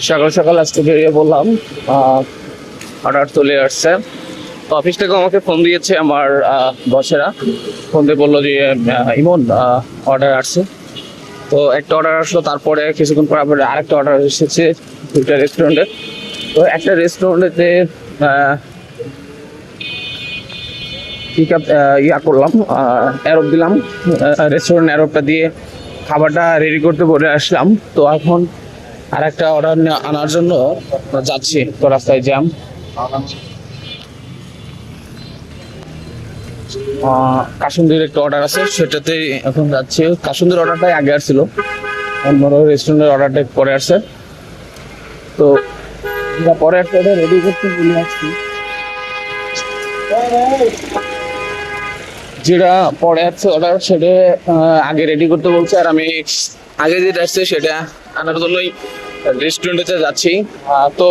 সকাল সকাল আজকে বেরিয়ে বললাম, অর্ডার চলে আসছে। তো অফিস থেকে আমাকে ফোন দিয়েছে আমার বসেরা। ফোন দিয়ে বললো যে ইমন, অর্ডার আসছে। তো একটা অর্ডার আসলো, তারপরে কিছুক্ষণ পর আবার আরেকটা অর্ডার এসেছে দুইটা রেস্টুরেন্টে। তো একটা রেস্টুরেন্টে পিক আপ ইয়া করলাম, অ্যারোব দিলাম। রেস্টুরেন্ট অ্যারোবটা দিয়ে খাবারটা রেডি করতে বলে আসলাম। তো এখন আর একটা অর্ডার আনার জন্য যাচ্ছি, তো রাস্তায় জ্যাম। কাসুন্দির একটা অর্ডার আছে, সেটাতেই এখন যাচ্ছি। কাসুন্দির অর্ডারটাই আগে আসছিল, অন্য রেস্টুরেন্টের অর্ডারটা পরে আসছে। তো পরে একটা অর্ডার রেডি করতে বলে আসছি, যেটা পরে আসছে অর্ডার সেটা আগে রেডি করতে বলছে। আর আমি আগে যেটা আসছে সেটা আনার জন্যই রেস্টুরেন্টে যাচ্ছি। তো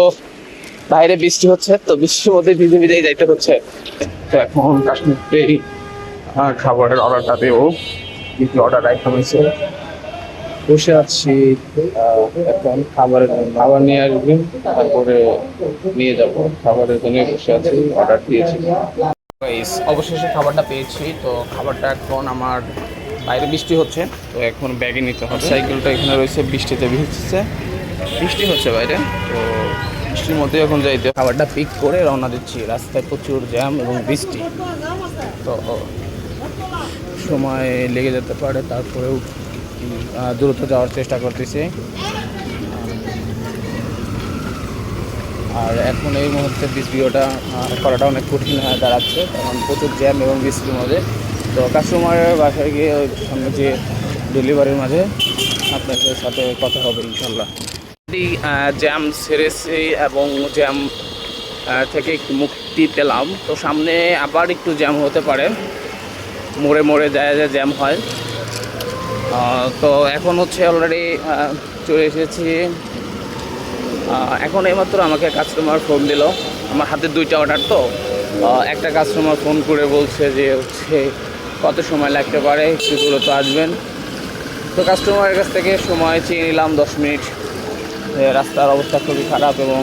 বাইরে বৃষ্টি হচ্ছে, তো বৃষ্টির মধ্যে ভিজে ভিজেই যাইতে হচ্ছে। তো এখন কাশ্মীর খাবারের অর্ডারটা দেবো। কি কি অর্ডার আইটেম হয়েছে, বসে আছি। এখন খাবার নিয়ে আসবেন, তারপরে নিয়ে যাবো। খাবারের জন্য বসে আছি, অর্ডার দিয়েছি। অবশেষে খাবারটা পেয়েছি। তো খাবারটা এখন আমার বাইরে বৃষ্টি হচ্ছে, তো এখন ব্যাগে নিতে হবে। সাইকেলটা এখানে রয়েছে, বৃষ্টিতে ভিজছে, বৃষ্টি হচ্ছে বাইরে। তো বৃষ্টির মধ্যে এখন যাইতে খাবারটা পিক করে রওনা দিচ্ছি। রাস্তায় প্রচুর জ্যাম এবং বৃষ্টি, তো সময় লেগে যেতে পারে। তারপরেও দ্রুত যাওয়ার চেষ্টা করতেছি। আর এখন এই মুহূর্তে ভিডিওটা করাটা অনেক কঠিন হয়ে দাঁড়াচ্ছে, কারণ প্রচুর জ্যাম এবং বৃষ্টির মধ্যে। তো কাস্টমারের বাসায় গিয়ে ওই সামনে যে ডেলিভারির মাঝে আপনাদের সাথে কথা হবে ইনশাল্লাহ। জ্যাম সেরেছি এবং জ্যাম থেকে একটু মুক্তি পেলাম। তো সামনে আবার একটু জ্যাম হতে পারে, মোড়ে মোড়ে যায় জ্যাম হয়। তো এখন হচ্ছে অলরেডি চলে এসেছি। এখন এইমাত্র আমাকে কাস্টমার ফোন দিল। আমার হাতে দুইটা অর্ডার, তো একটা কাস্টমার ফোন করে বলছে যে হচ্ছে কত সময় লাগতে পারে, একটু দ্রুত আসবেন। তো কাস্টমারের কাছ থেকে সময় চেয়ে নিলাম 10 মিনিট। রাস্তার অবস্থা খুবই খারাপ এবং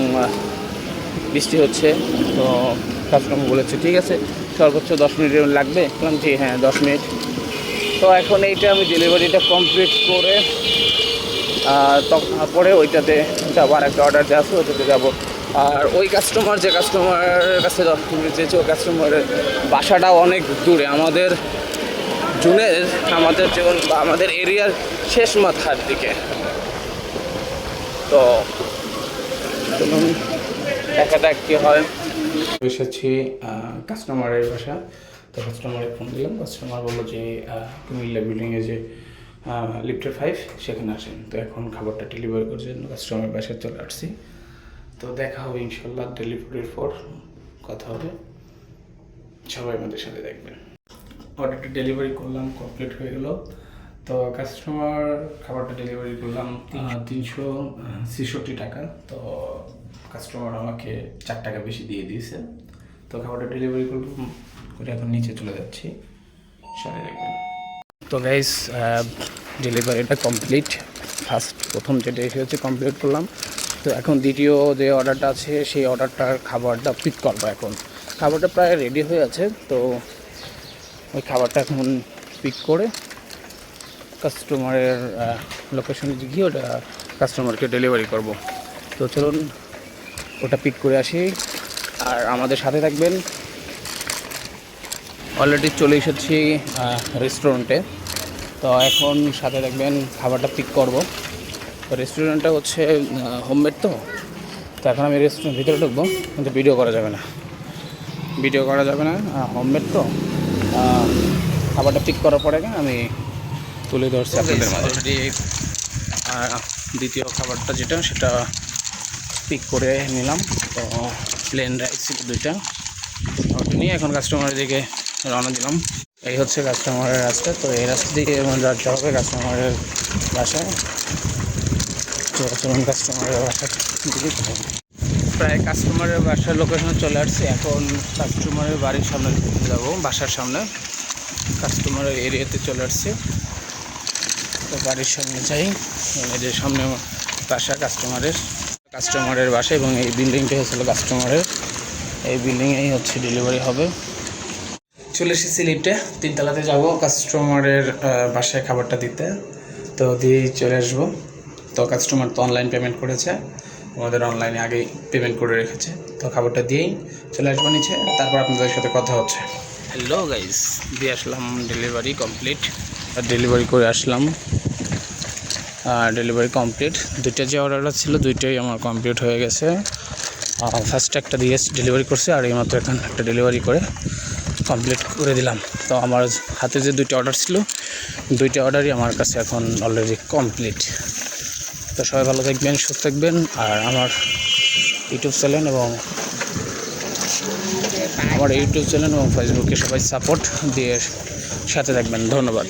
বৃষ্টি হচ্ছে। তো কাস্টমার বলেছে ঠিক আছে, সর্বোচ্চ 10 মিনিট লাগবে। বললাম জি হ্যাঁ 10 মিনিট। তো এখন এইটা আমি ডেলিভারিটা কমপ্লিট করে তারপরে ওইটাতে যাবো, আর একটা অর্ডার দেওয়া আছে ওইটাতে যাবো। আর ওই কাস্টমার যে কাস্টমারের কাছে 10 মিনিট চেয়েছে, ওই কাস্টমারের বাসাটা অনেক দূরে, আমাদের জুনের আমাদের যেমন বা আমাদের এরিয়ার শেষ মাথার দিকে। তো চলুন দেখা যাক কী হয়। এসেছি কাস্টমারের বাসা। তো কাস্টমারে ফোন দিলাম, কাস্টমার বললো যে কুমিল্লা বিল্ডিংয়ে যে লিফটের 5 সেখানে আসেন। তো এখন খাবারটা ডেলিভারি করার জন্য কাস্টমারের বাসায় চলে আসছি। তো দেখা হবে ইনশাল্লাহ, ডেলিভারির পর কথা হবে। সবাই আমাদের সাথে দেখবেন। অর্ডারটা ডেলিভারি করলাম, কমপ্লিট হয়ে গেল। তো কাস্টমার খাবারটা ডেলিভারি করলাম 366 টাকা। তো কাস্টমার আমাকে 4 টাকা বেশি দিয়ে দিয়েছে। তো খাবারটা ডেলিভারি করলাম করে এখন নিচে চলে যাচ্ছি, সাথে দেখবেন। তো গাইস, ডেলিভারিটা কমপ্লিট। প্রথম যেটা এসেছে কমপ্লিট করলাম। তো এখন দ্বিতীয় যে অর্ডারটা আছে সেই অর্ডারটার খাবারটা পিক করবো। এখন খাবারটা প্রায় রেডি হয়ে আছে, তো ওই খাবারটা এখন পিক করে কাস্টমারের লোকেশনে গিয়ে ওটা কাস্টমারকে ডেলিভারি করব। তো চলুন ওটা পিক করে আসি, আর আমাদের সাথে থাকবেন। অলরেডি চলে এসেছি রেস্টুরেন্টে। তো এখন সাথে থাকবেন, খাবারটা পিক করব। তো রেস্টুরেন্টটা হচ্ছে হোমমেড। তো এখন আমি রেস্টুরেন্ট ভিতরে ঢুকবো, কিন্তু ভিডিও করা যাবে না, হোমমেড। তো খাবারটা পিক করার পরে আমি তুলে ধরছি আপনাদের মাঝে। দ্বিতীয় খাবারটা যেটা সেটা পিক করে নিলাম। তো প্লেন রাইস ছিল 2টা, ওটা নিয়ে এখন কাস্টমারের দিকে রওনা দিলাম। এই হচ্ছে কাস্টমারের রাস্তা। তো এই রাস্তা দিকে এখন যাতে হবে কাস্টমারের বাসায়। তো চলুন কাস্টমারের বাসার দিকে প্রায় কাস্টমারের বাসার লোকেশনে চলে আসছি। এখন কাস্টমারের বাড়ির সামনে যাব, বাসার সামনে কাস্টমারের এরিয়াতে চলে আসছি। তো বাড়ির সামনে যাই, যে সামনে বাসা কাস্টমারের। কাস্টমারের বাসা এবং এই বিল্ডিংটা হচ্ছিল কাস্টমারের, এই বিল্ডিংয়েই হচ্ছে ডেলিভারি হবে। চলে এসেছি লিফটে, 3 তলাতে যাবো কাস্টমারের বাসায় খাবারটা দিতে, তো দিয়েই চলে আসবো। তো কাস্টমার তো অনলাইন পেমেন্ট করেছে, আমাদের অনলাইনে আগেই পেমেন্ট করে রেখেছে, তো খাবারটা দিয়েই চলে আসবো নিচে, তারপর আপনাদের সাথে কথা হচ্ছে। হ্যালো গাইস, দিয়ে আসলাম ডেলিভারি কমপ্লিট, ডেলিভারি করে আসলাম, ডেলিভারি কমপ্লিট। 2টা যে অর্ডারটা ছিল 2টাই আমার কমপ্লিট হয়ে গেছে। ফার্স্ট একটা দিয়ে ডেলিভারি করছে, আর এইমাত্র এখন একটা ডেলিভারি করে কমপ্লিট করে দিলাম। তো আমার হাতে যে 2টা অর্ডার ছিল 2টা অর্ডারই আমার কাছে এখন অলরেডি কমপ্লিট। তো সবাই ভালো থাকবেন, সুস্থ থাকবেন, আর আমার ইউটিউব চ্যানেল এবং ফেসবুকে সবাই সাপোর্ট দিয়ে সাথে থাকবেন। ধন্যবাদ।